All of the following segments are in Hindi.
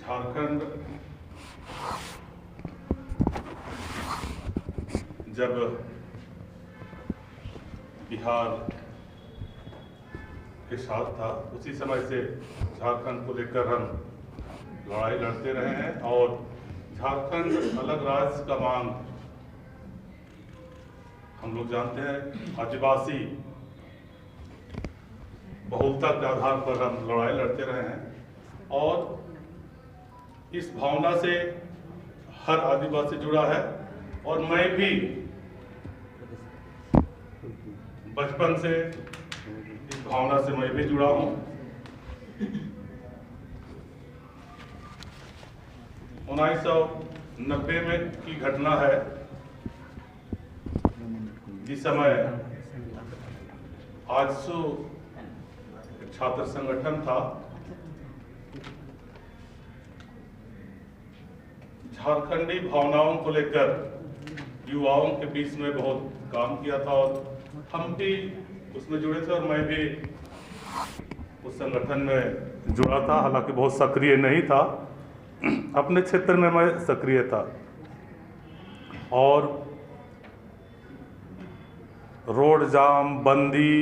झारखंड जब बिहार के साथ था उसी समय से झारखंड को लेकर हम लड़ाई लड़ते रहे हैं और झारखंड अलग राज्य का मांग हम लोग जानते हैं। आदिवासी बहुलता के आधार पर हम लड़ाई लड़ते रहे हैं और इस भावना से हर आदिवासी जुड़ा है और मैं भी बचपन से इस भावना से मैं भी जुड़ा हूं। 1990 में की घटना है जिस समय आजसू छात्र संगठन था। झारखंडी भावनाओं को लेकर युवाओं के बीच में बहुत काम किया था और हम भी उसमें जुड़े थे और मैं भी उस संगठन में जुड़ा था, हालांकि बहुत सक्रिय नहीं था। अपने क्षेत्र में मैं सक्रिय था और रोड जाम, बंदी,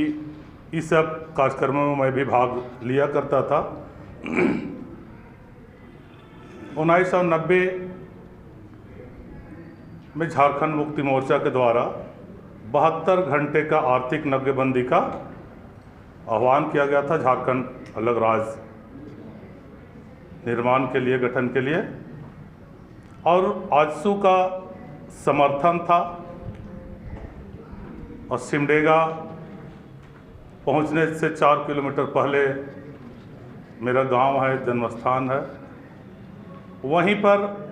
इस सब कार्यक्रमों में मैं भी भाग लिया करता था। 1990 में झारखंड मुक्ति मोर्चा के द्वारा 72 घंटे का आर्थिक नाकेबंदी का आह्वान किया गया था झारखंड अलग राज्य निर्माण के लिए, गठन के लिए, और आजसू का समर्थन था और सिमडेगा पहुंचने से 4 किलोमीटर पहले मेरा गांव है, जन्मस्थान है। वहीं पर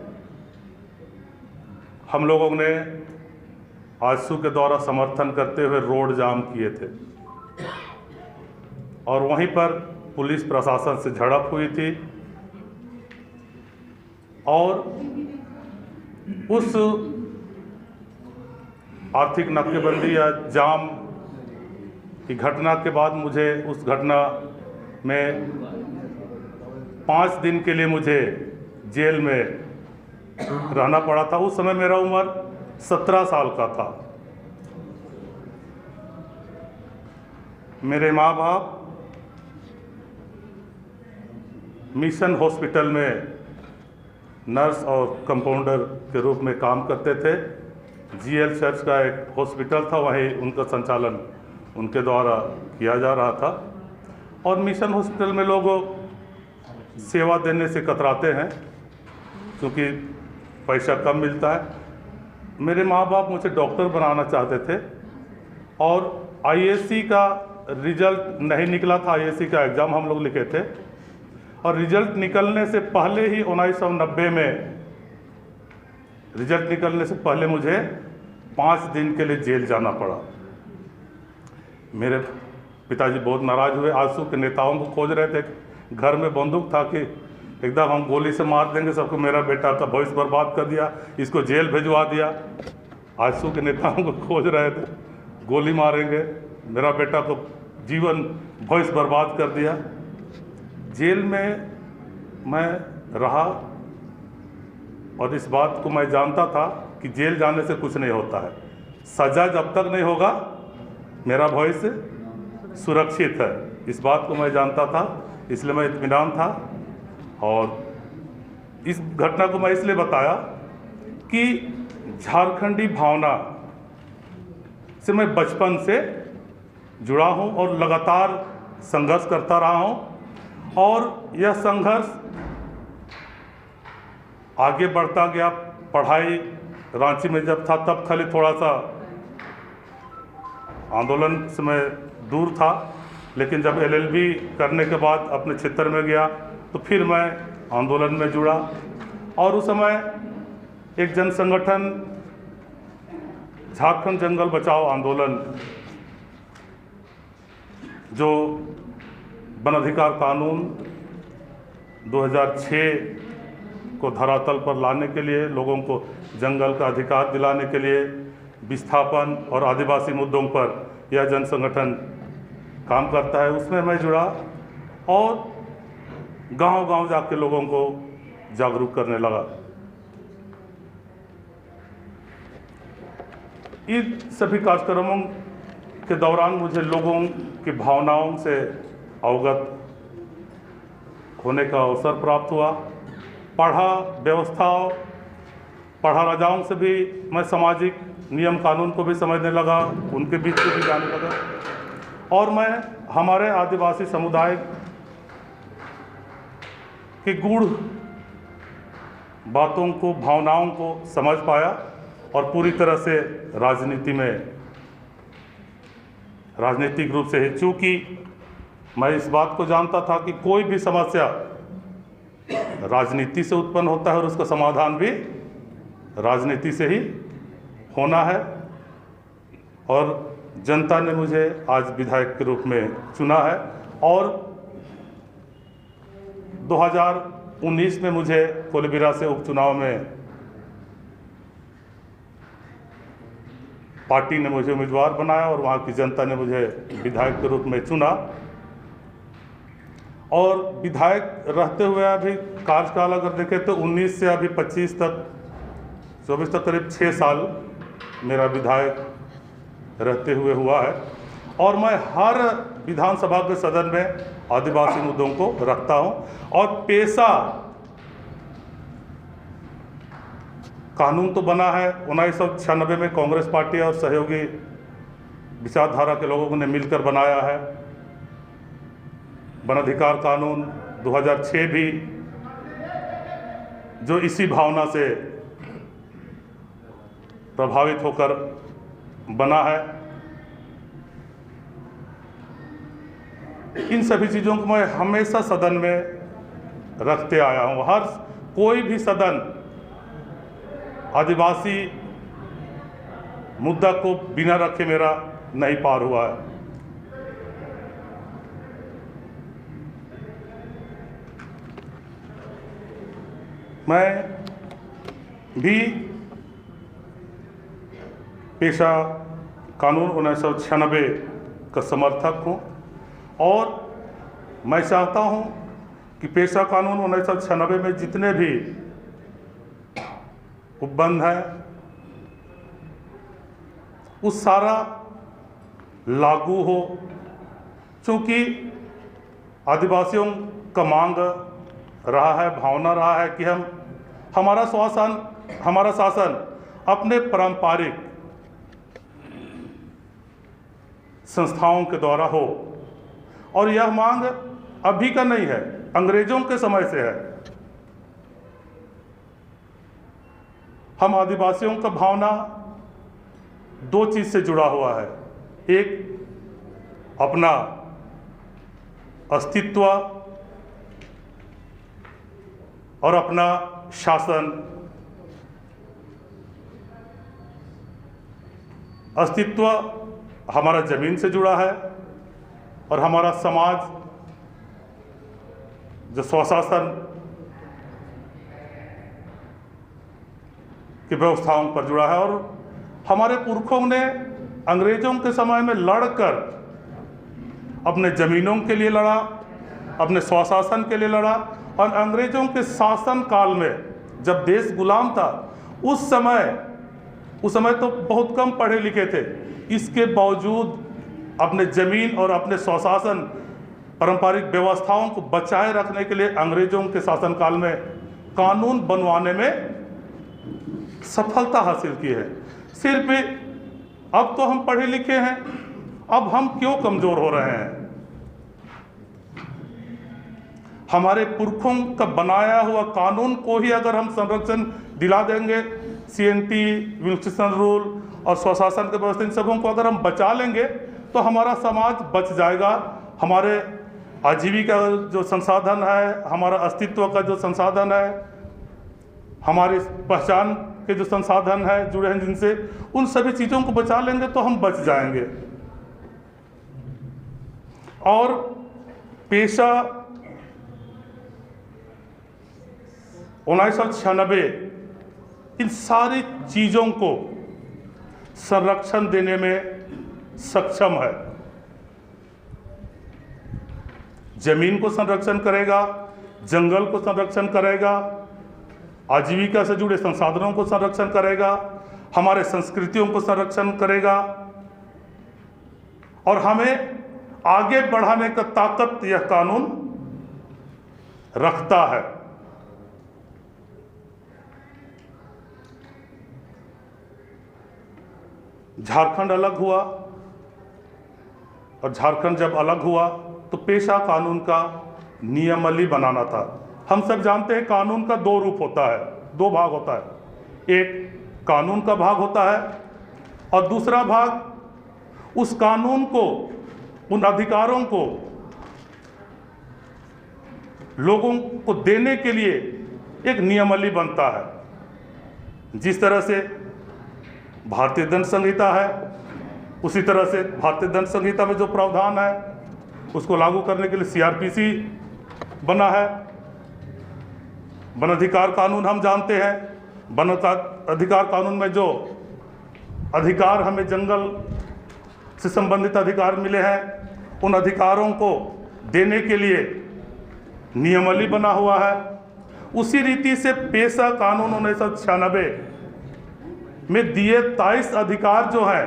हम लोगों ने आजसू के द्वारा समर्थन करते हुए रोड जाम किए थे और वहीं पर पुलिस प्रशासन से झड़प हुई थी और उस आर्थिक नाकेबंदी या जाम की घटना के बाद मुझे उस घटना में 5 दिन के लिए मुझे जेल में रहना पड़ा था। उस समय मेरा उम्र 17 साल का था। मेरे माँ बाप मिशन हॉस्पिटल में नर्स और कंपाउंडर के रूप में काम करते थे। जीएल चर्च का एक हॉस्पिटल था, वहीं उनका संचालन उनके द्वारा किया जा रहा था और मिशन हॉस्पिटल में लोग सेवा देने से कतराते हैं क्योंकि पैसा कम मिलता है। मेरे माँ बाप मुझे डॉक्टर बनाना चाहते थे और आईएएससी का रिजल्ट नहीं निकला था। आईएएससी का एग्ज़ाम हम लोग लिखे थे और रिजल्ट निकलने से पहले ही 1990 में रिजल्ट निकलने से पहले मुझे 5 दिन के लिए जेल जाना पड़ा। मेरे पिताजी बहुत नाराज़ हुए। आजसू के नेताओं को खोज रहे थे, घर में बंदूक था कि एकदम हम गोली से मार देंगे सबको। मेरा बेटा का भविष्य बर्बाद कर दिया, इसको जेल भिजवा दिया। आजसू के नेताओं को खोज रहे थे, गोली मारेंगे, मेरा बेटा को जीवन भविष्य बर्बाद कर दिया। जेल में मैं रहा और इस बात को मैं जानता था कि जेल जाने से कुछ नहीं होता है। सज़ा जब तक नहीं होगा मेरा भविष्य सुरक्षित है, इस बात को मैं जानता था, इसलिए मैं इत्मीनान था। और इस घटना को मैं इसलिए बताया कि झारखंडी भावना से मैं बचपन से जुड़ा हूं और लगातार संघर्ष करता रहा हूं और यह संघर्ष आगे बढ़ता गया। पढ़ाई रांची में जब था तब खाली थोड़ा सा आंदोलन से मैं दूर था, लेकिन जब एलएलबी करने के बाद अपने क्षेत्र में गया तो फिर मैं आंदोलन में जुड़ा और उस समय एक जन संगठन झारखंड जंगल बचाओ आंदोलन, जो वन अधिकार कानून 2006 को धरातल पर लाने के लिए, लोगों को जंगल का अधिकार दिलाने के लिए, विस्थापन और आदिवासी मुद्दों पर यह जन संगठन काम करता है, उसमें मैं जुड़ा और गांव-गांव जाके लोगों को जागरूक करने लगा। इन सभी कार्यक्रमों के दौरान मुझे लोगों की भावनाओं से अवगत होने का अवसर प्राप्त हुआ। पढ़ा राजाओं से भी मैं सामाजिक नियम कानून को भी समझने लगा, उनके बीच में भी जाने लगा, और मैं हमारे आदिवासी समुदाय की गूढ़ बातों को, भावनाओं को समझ पाया और पूरी तरह से राजनीतिक रूप से, चूँकि मैं इस बात को जानता था कि कोई भी समस्या राजनीति से उत्पन्न होता है और उसका समाधान भी राजनीति से ही होना है। और जनता ने मुझे आज विधायक के रूप में चुना है और 2019 में मुझे कोलेबिरा से उपचुनाव में पार्टी ने मुझे उम्मीदवार बनाया और वहाँ की जनता ने मुझे विधायक के रूप में चुना। और विधायक रहते हुए अभी कार्यकाल अगर देखें तो 19 से अभी 24 तक करीब 6 साल मेरा विधायक रहते हुए हुआ है। और मैं हर विधानसभा के सदन में आदिवासी मुद्दों को रखता हूं। और पेशा कानून तो बना है 1996 में कांग्रेस पार्टी और सहयोगी विचारधारा के लोगों ने मिलकर बनाया है। वन अधिकार कानून 2006 भी जो इसी भावना से प्रभावित होकर बना है। इन सभी चीज़ों को मैं हमेशा सदन में रखते आया हूँ। कोई भी सदन आदिवासी मुद्दा को बिना रखे मेरा नहीं पार हुआ है। मैं भी पेशा कानून 1996 का समर्थक हूँ और मैं चाहता हूँ कि पेशा कानून 1996 में जितने भी उपबंध हैं वो सारा लागू हो, क्योंकि आदिवासियों का मांग रहा है, भावना रहा है कि हमारा शासन अपने पारंपरिक संस्थाओं के द्वारा हो। और यह मांग अभी का नहीं है, अंग्रेजों के समय से है। हम आदिवासियों का भावना 2 चीज से जुड़ा हुआ है, एक अपना अस्तित्व और अपना शासन। अस्तित्व हमारा जमीन से जुड़ा है और हमारा समाज जो स्वशासन की व्यवस्थाओं पर जुड़ा है। और हमारे पुरखों ने अंग्रेजों के समय में लड़कर अपने जमीनों के लिए लड़ा, अपने स्वशासन के लिए लड़ा। और अंग्रेजों के शासन काल में जब देश गुलाम था, उस समय तो बहुत कम पढ़े लिखे थे, इसके बावजूद अपने जमीन और अपने स्वशासन पारंपरिक व्यवस्थाओं को बचाए रखने के लिए अंग्रेजों के शासनकाल में कानून बनवाने में सफलता हासिल की है। सिर्फ अब तो हम पढ़े लिखे हैं, अब हम क्यों कमज़ोर हो रहे हैं? हमारे पुरखों का बनाया हुआ कानून को ही अगर हम संरक्षण दिला देंगे, CNT, विल्सन रूल और स्वशासन के व्यवस्था, इन सबों को अगर हम बचा लेंगे तो हमारा समाज बच जाएगा। हमारे आजीविका जो संसाधन है, हमारा अस्तित्व का जो संसाधन है, हमारी पहचान के जो संसाधन है जुड़े हैं जिनसे, उन सभी चीज़ों को बचा लेंगे तो हम बच जाएंगे। और पेशा 1996 इन सारी चीज़ों को संरक्षण देने में सक्षम है। जमीन को संरक्षण करेगा, जंगल को संरक्षण करेगा, आजीविका से जुड़े संसाधनों को संरक्षण करेगा, हमारे संस्कृतियों को संरक्षण करेगा और हमें आगे बढ़ाने का ताकत यह कानून रखता है। झारखंड अलग हुआ और झारखंड जब अलग हुआ तो पेशा कानून का नियमावली बनाना था। हम सब जानते हैं कानून का दो रूप होता है, दो भाग होता है। एक कानून का भाग होता है और दूसरा भाग उस कानून को, उन अधिकारों को लोगों को देने के लिए एक नियमावली बनता है। जिस तरह से भारतीय दंड संहिता है, उसी तरह से भारतीय दंड संहिता में जो प्रावधान है उसको लागू करने के लिए सीआरपीसी बना है। वन अधिकार कानून हम जानते हैं, वन अधिकार कानून में जो अधिकार हमें जंगल से संबंधित अधिकार मिले हैं, उन अधिकारों को देने के लिए नियमावली बना हुआ है। उसी रीति से पेशा कानून 1996 में दिए 23 अधिकार जो हैं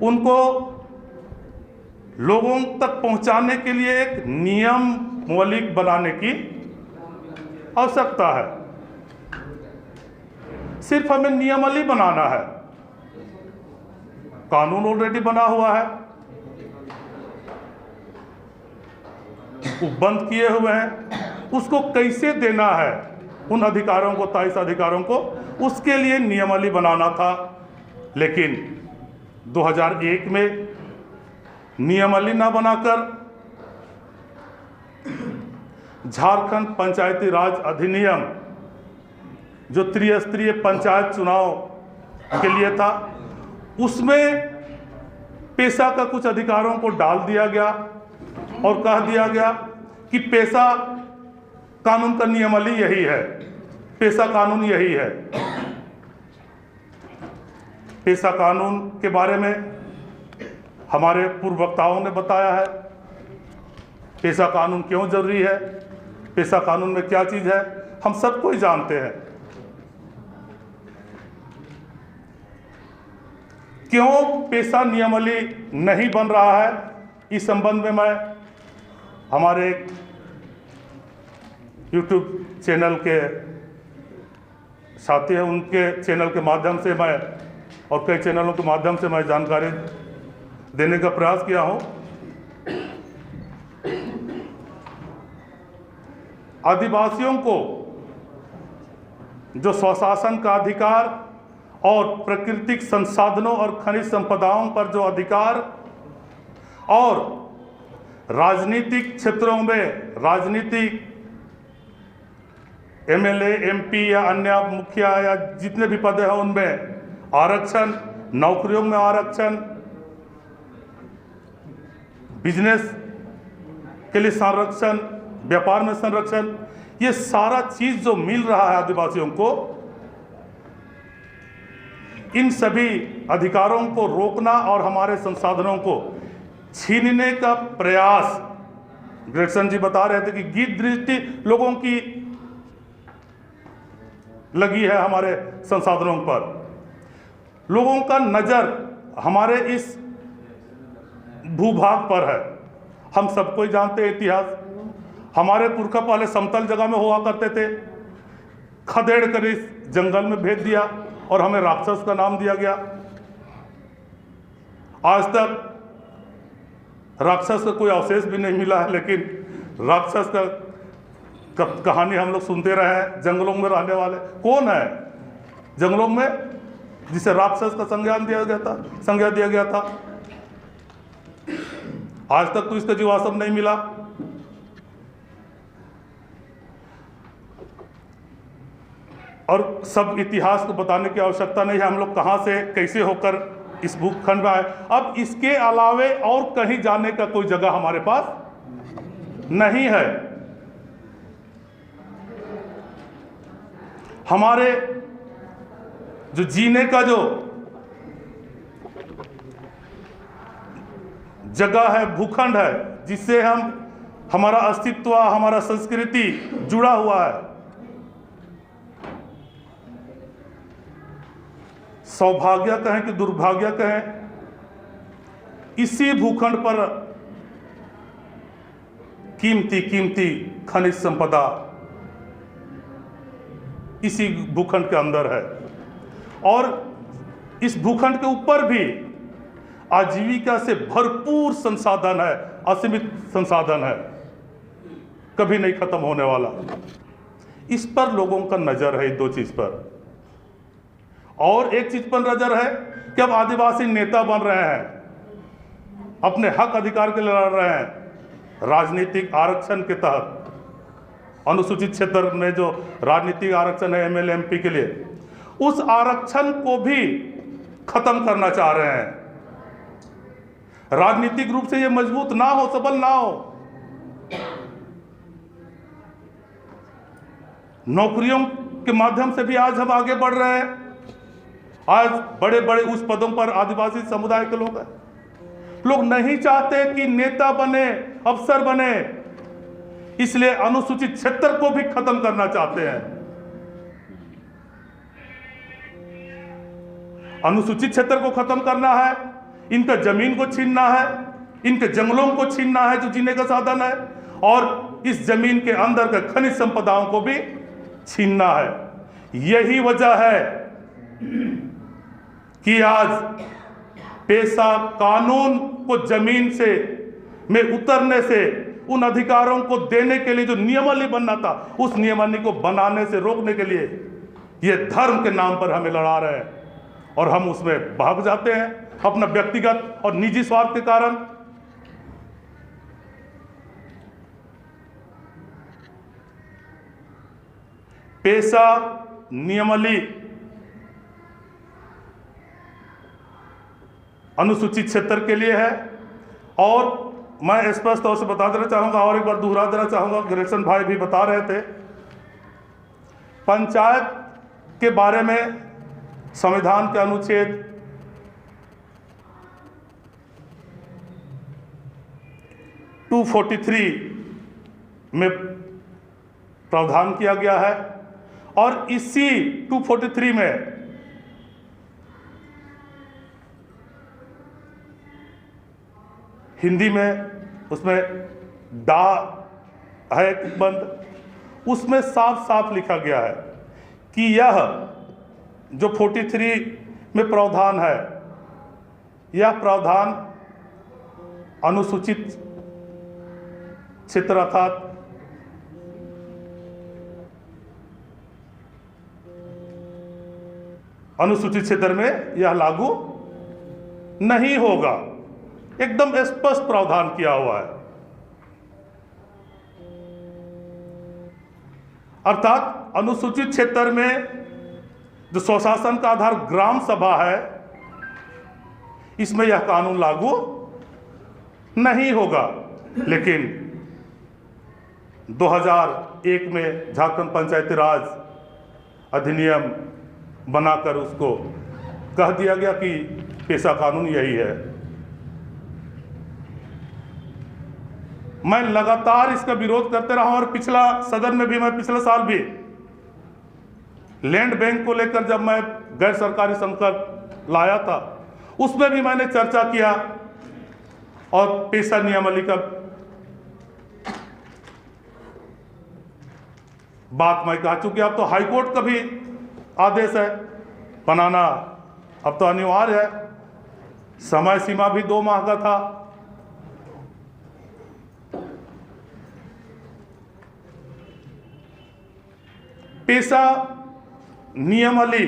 उनको लोगों तक पहुंचाने के लिए एक नियमावली बनाने की आवश्यकता है। सिर्फ हमें नियमावली बनाना है, कानून ऑलरेडी बना हुआ है, वो बंद किए हुए हैं, उसको कैसे देना है उन अधिकारों को, 23 अधिकारों को, उसके लिए नियमावली बनाना था। लेकिन 2001 में नियमावली ना बनाकर झारखंड पंचायती राज अधिनियम जो त्रिस्तरीय पंचायत चुनाव के लिए था, उसमें पेशा का कुछ अधिकारों को डाल दिया गया और कह दिया गया कि पेशा कानून का नियमावली यही है, पेशा कानून यही है। पेशा कानून के बारे में हमारे पूर्व वक्ताओं ने बताया है, पेशा कानून क्यों जरूरी है, पेशा कानून में क्या चीज़ है, हम सबको ही जानते हैं। क्यों पेशा नियमावली नहीं बन रहा है, इस संबंध में मैं हमारे यूट्यूब चैनल के साथी हैं, उनके चैनल के माध्यम से मैं और कई चैनलों के माध्यम से मैं जानकारी देने का प्रयास किया हूं। आदिवासियों को जो स्वशासन का अधिकार और प्राकृतिक संसाधनों और खनिज संपदाओं पर जो अधिकार और राजनीतिक क्षेत्रों में राजनीतिक एमएलए, एमपी या अन्य मुखिया या जितने भी पद हैं उनमें आरक्षण, नौकरियों में आरक्षण, बिजनेस के लिए संरक्षण, व्यापार में संरक्षण, ये सारा चीज जो मिल रहा है आदिवासियों को, इन सभी अधिकारों को रोकना और हमारे संसाधनों को छीनने का प्रयास, ग्रेगसन जी बता रहे थे कि गिद्ध दृष्टि लोगों की लगी है हमारे संसाधनों पर। लोगों का नजर हमारे इस भूभाग पर है। हम सबको ही जानते हैं इतिहास, हमारे पुरखा पहले समतल जगह में हुआ करते थे, खदेड़ कर इस जंगल में भेज दिया और हमें राक्षस का नाम दिया गया। आज तक राक्षस का कोई अवशेष भी नहीं मिला है, लेकिन राक्षस का कहानी हम लोग सुनते रहे हैं। जंगलों में रहने वाले कौन है जंगलों में जिसे राक्षस का संज्ञा दिया गया था? आज तक तो इसका जीवाश्म नहीं मिला। और सब इतिहास को बताने की आवश्यकता नहीं है, हम लोग कहां से कैसे होकर इस भूखंड में आए। अब इसके अलावे और कहीं जाने का कोई जगह हमारे पास नहीं है। हमारे जो जीने का जो जगह है, भूखंड है, जिससे हमारा अस्तित्व, हमारा संस्कृति जुड़ा हुआ है, सौभाग्य कहें कि दुर्भाग्य कहें, इसी भूखंड पर कीमती खनिज संपदा इसी भूखंड के अंदर है, और इस भूखंड के ऊपर भी आजीविका से भरपूर संसाधन है, असीमित संसाधन है, कभी नहीं खत्म होने वाला। इस पर लोगों का नजर है, दो चीज पर। और एक चीज पर नजर है कि अब आदिवासी नेता बन रहे हैं, अपने हक अधिकार के लिए लड़ रहे हैं। राजनीतिक आरक्षण के तहत अनुसूचित क्षेत्र में जो राजनीतिक आरक्षण है एमएलए एमपी के लिए, उस आरक्षण को भी खत्म करना चाह रहे हैं। राजनीतिक रूप से ये मजबूत ना हो, सबल ना हो। नौकरियों के माध्यम से भी आज हम आगे बढ़ रहे हैं। आज बड़े बड़े उच्च पदों पर आदिवासी समुदाय के लोग हैं। लोग नहीं चाहते कि नेता बने, अफसर बने, इसलिए अनुसूचित क्षेत्र को भी खत्म करना चाहते हैं। अनुसूचित क्षेत्र को खत्म करना है, इनका जमीन को छीनना है, इनके जंगलों को छीनना है जो जीने का साधन है, और इस जमीन के अंदर के खनिज संपदाओं को भी छीनना है। यही वजह है कि आज पेशा कानून को जमीन से में उतरने से उन अधिकारों को देने के लिए जो नियमावली बनना था, उस नियमावली को बनाने से रोकने के लिए ये धर्म के नाम पर हमें लड़ा रहे हैं, और हम उसमें भाग जाते हैं अपना व्यक्तिगत और निजी स्वार्थ के कारण। पेशा नियमावली अनुसूचित क्षेत्र के लिए है, और मैं स्पष्ट तौर से बता देना चाहूंगा और एक बार दोहरा देना चाहूंगा, ग्रेसन भाई भी बता रहे थे, पंचायत के बारे में संविधान के अनुच्छेद 243 में प्रावधान किया गया है, और इसी 243 में हिंदी में उसमें डा है बंद, उसमें साफ साफ लिखा गया है कि यह जो 43 में प्रावधान है, यह प्रावधान अनुसूचित क्षेत्र अर्थात अनुसूचित क्षेत्र में यह लागू नहीं होगा। एकदम स्पष्ट प्रावधान किया हुआ है। अर्थात अनुसूचित क्षेत्र में जो स्वशासन का आधार ग्राम सभा है, इसमें यह कानून लागू नहीं होगा। लेकिन 2001 में झारखंड पंचायती राज अधिनियम बनाकर उसको कह दिया गया कि पेशा कानून यही है। मैं लगातार इसका विरोध करते रहा, और पिछला सदन में भी, मैं पिछले साल भी लैंड बैंक को लेकर जब मैं गैर सरकारी संकल्प लाया था, उसमें भी मैंने चर्चा किया और पेशा नियमावली का बात मैं कहा, चूंकि अब तो हाईकोर्ट का भी आदेश है बनाना, अब तो अनिवार्य है। समय सीमा भी 2 माह का था। पेशा नियमावली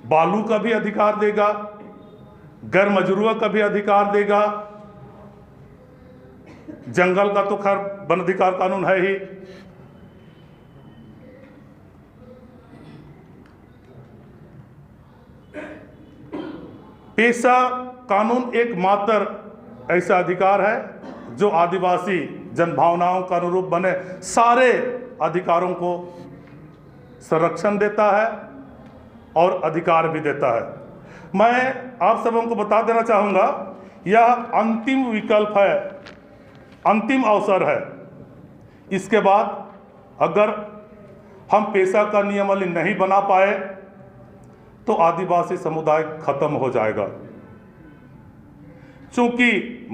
बालू का भी अधिकार देगा, गैर मजरूआ का भी अधिकार देगा, जंगल का तो खैर वन अधिकार कानून है ही। पेशा कानून एकमात्र ऐसा अधिकार है जो आदिवासी जनभावनाओं का अनुरूप बने सारे अधिकारों को संरक्षण देता है और अधिकार भी देता है। मैं आप सबों को बता देना चाहूँगा, यह अंतिम विकल्प है, अंतिम अवसर है। इसके बाद अगर हम पेशा का नियमावली नहीं बना पाए तो आदिवासी समुदाय खत्म हो जाएगा। चूंकि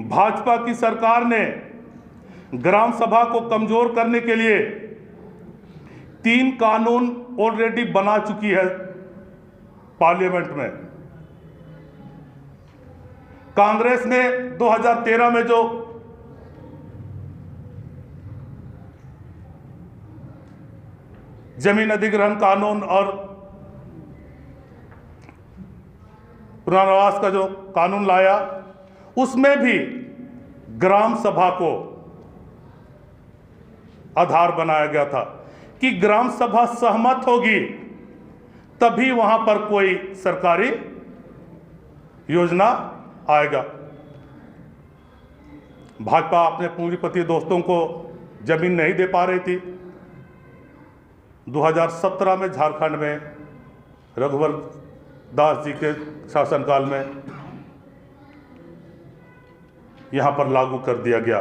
भाजपा की सरकार ने ग्राम सभा को कमजोर करने के लिए 3 कानून ऑलरेडी बना चुकी है पार्लियामेंट में। कांग्रेस ने 2013 में जो जमीन अधिग्रहण कानून और पुनर्वास का जो कानून लाया, उसमें भी ग्राम सभा को आधार बनाया गया था कि ग्राम सभा सहमत होगी तभी वहां पर कोई सरकारी योजना आएगा। भाजपा अपने पूंजीपति दोस्तों को जमीन नहीं दे पा रही थी। 2017 में झारखंड में रघुवर दास जी के शासनकाल में यहां पर लागू कर दिया गया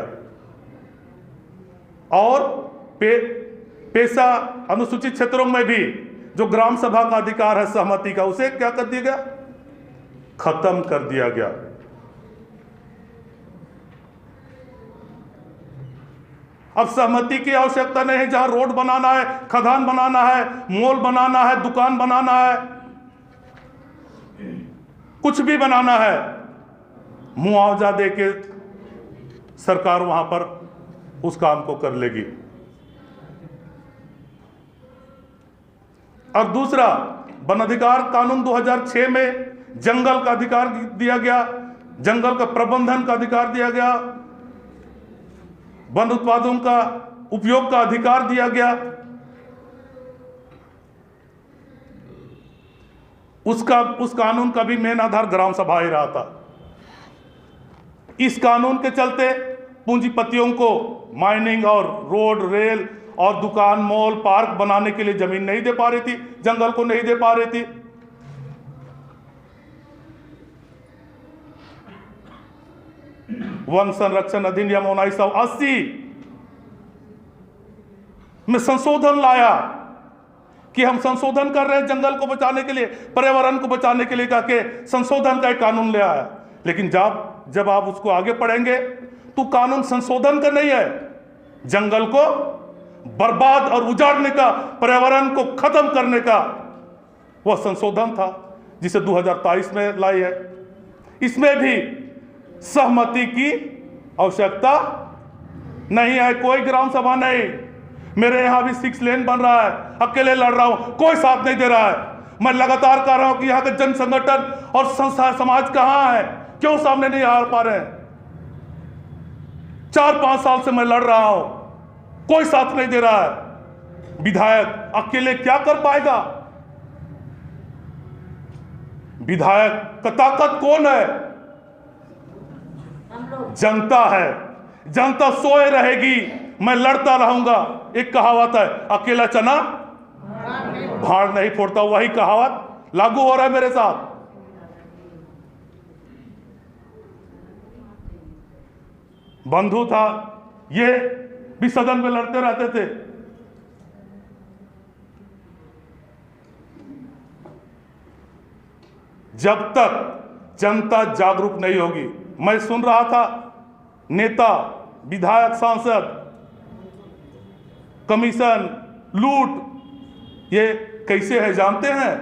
और पेशा अनुसूचित क्षेत्रों में भी जो ग्राम सभा का अधिकार है सहमति का, उसे क्या कर दिया गया? खत्म कर दिया गया। अब सहमति की आवश्यकता नहीं है। जहां रोड बनाना है, खदान बनाना है, मॉल बनाना है, दुकान बनाना है, कुछ भी बनाना है, मुआवजा देके सरकार वहां पर उस काम को कर लेगी। और दूसरा, वन अधिकार कानून 2006 में जंगल का अधिकार दिया गया, जंगल का प्रबंधन का अधिकार दिया गया, वन उत्पादों का उपयोग का अधिकार दिया गया। उस कानून का भी मेन आधार ग्राम सभा ही रहा था। इस कानून के चलते पूंजीपतियों को माइनिंग और रोड, रेल और दुकान, मॉल, पार्क बनाने के लिए जमीन नहीं दे पा रही थी, जंगल को नहीं दे पा रही थी। वन संरक्षण अधिनियम 1980 में संशोधन लाया कि हम संशोधन कर रहे हैं जंगल को बचाने के लिए, पर्यावरण को बचाने के लिए, कहके संशोधन का एक कानून ले आया। लेकिन जब आप उसको आगे पढ़ेंगे तो कानून संशोधन का नहीं है, जंगल को बर्बाद और उजाड़ने का, पर्यावरण को खत्म करने का वह संशोधन था जिसे 2023 में लाई है। इसमें भी सहमति की आवश्यकता नहीं है, कोई ग्राम सभा नहीं। मेरे यहां भी 6 लेन बन रहा है, अकेले लड़ रहा हूं, कोई साथ नहीं दे रहा है। मैं लगातार कह रहा हूं कि यहां के जन संगठन और संस्था समाज कहां है, क्यों सामने नहीं आ पा रहे हैं? 4-5 साल से मैं लड़ रहा हूं, कोई साथ नहीं दे रहा है। विधायक अकेले क्या कर पाएगा? विधायक का ताकत कौन है? जनता है। जनता सोए रहेगी, मैं लड़ता रहूंगा। एक कहावत है, अकेला चना भाड़ नहीं फोड़ता, वही कहावत लागू हो रहा है मेरे साथ। बंधु था, ये भी सदन में लड़ते रहते थे। जब तक जनता जागरूक नहीं होगी, मैं सुन रहा था नेता, विधायक, सांसद, कमीशन, लूट, ये कैसे है जानते हैं?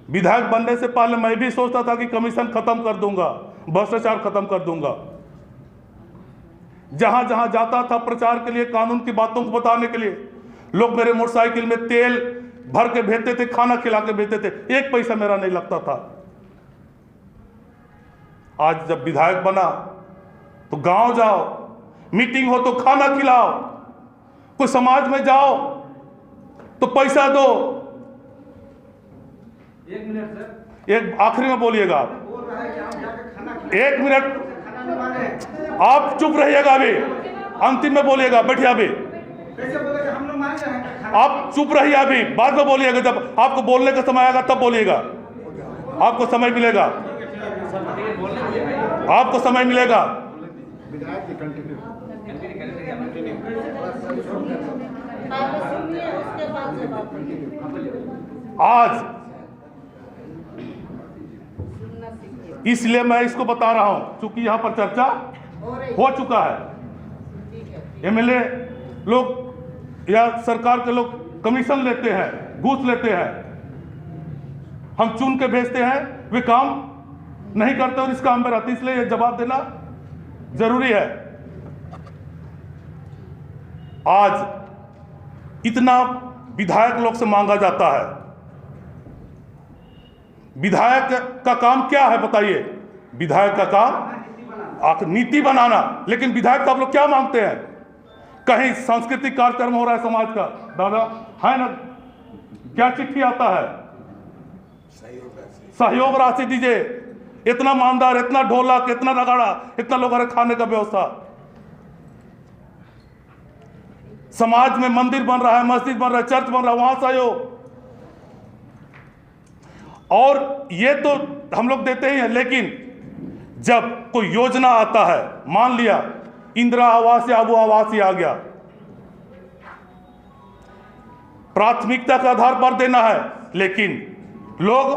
विधायक बनने से पहले मैं भी सोचता था कि कमीशन खत्म कर दूंगा, भ्रष्टाचार खत्म कर दूंगा। जहां जहां जाता था प्रचार के लिए, कानून की बातों को बताने के लिए, लोग मेरे मोटरसाइकिल में तेल भर के भेजते थे, खाना खिला के भेजते थे, 1 पैसा मेरा नहीं लगता था। आज जब विधायक बना तो गांव जाओ, मीटिंग हो तो खाना खिलाओ, कोई समाज में जाओ तो पैसा दो। 1 मिनट सर, एक आखिरी में बोलिएगा आप। 1 मिनट आप चुप रहिएगा, अभी अंतिम में बोलिएगा, बैठिए अभी। आप चुप रहिए, अभी बाद में बोलिएगा, जब आपको बोलने का समय आएगा तब बोलिएगा। आपको समय मिलेगा, आपको समय मिलेगा। पहले सुनिए उसके बाद जवाब दीजिए। आज सुनना सीखिए। इसलिए मैं इसको बता रहा हूं, क्योंकि यहां पर चर्चा हो रही हो चुका है। ठीक है। एमएलए लोग या सरकार के लोग कमीशन लेते हैं, घूस लेते हैं, हम चुन के भेजते हैं, वे काम नहीं करते और इस काम में रहते, इसलिए यह जवाब देना जरूरी है। आज इतना विधायक लोग से मांगा जाता है, विधायक का काम क्या है बताइए? विधायक का काम नीति बनाना, लेकिन विधायक तो आप लोग क्या मांगते हैं? कहीं सांस्कृतिक कार्यक्रम हो रहा है समाज का, दादा है ना, क्या चिट्ठी आता है? सहयोग राशि दीजिए, इतना मानदार, इतना ढोलक, इतना नगाड़ा, इतना लोगों के खाने का व्यवस्था। समाज में मंदिर बन रहा है, मस्जिद बन रहा है, चर्च बन रहा है, वहां सहयोग। और ये तो हम लोग देते ही हैं, लेकिन जब कोई योजना आता है, मान लिया इंदिरा आवास या अबू आवास ही आ गया, प्राथमिकता के आधार पर देना है, लेकिन लोग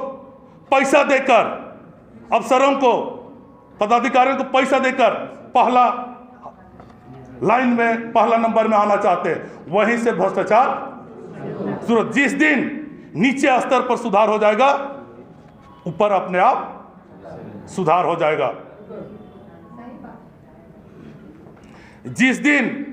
पैसा देकर, अफसरों को, पदाधिकारियों को पैसा देकर पहला लाइन में, पहला नंबर में आना चाहते हैं। वहीं से भ्रष्टाचार शुरू। जिस दिन नीचे स्तर पर सुधार हो जाएगा, ऊपर अपने आप सुधार हो जाएगा। जिस दिन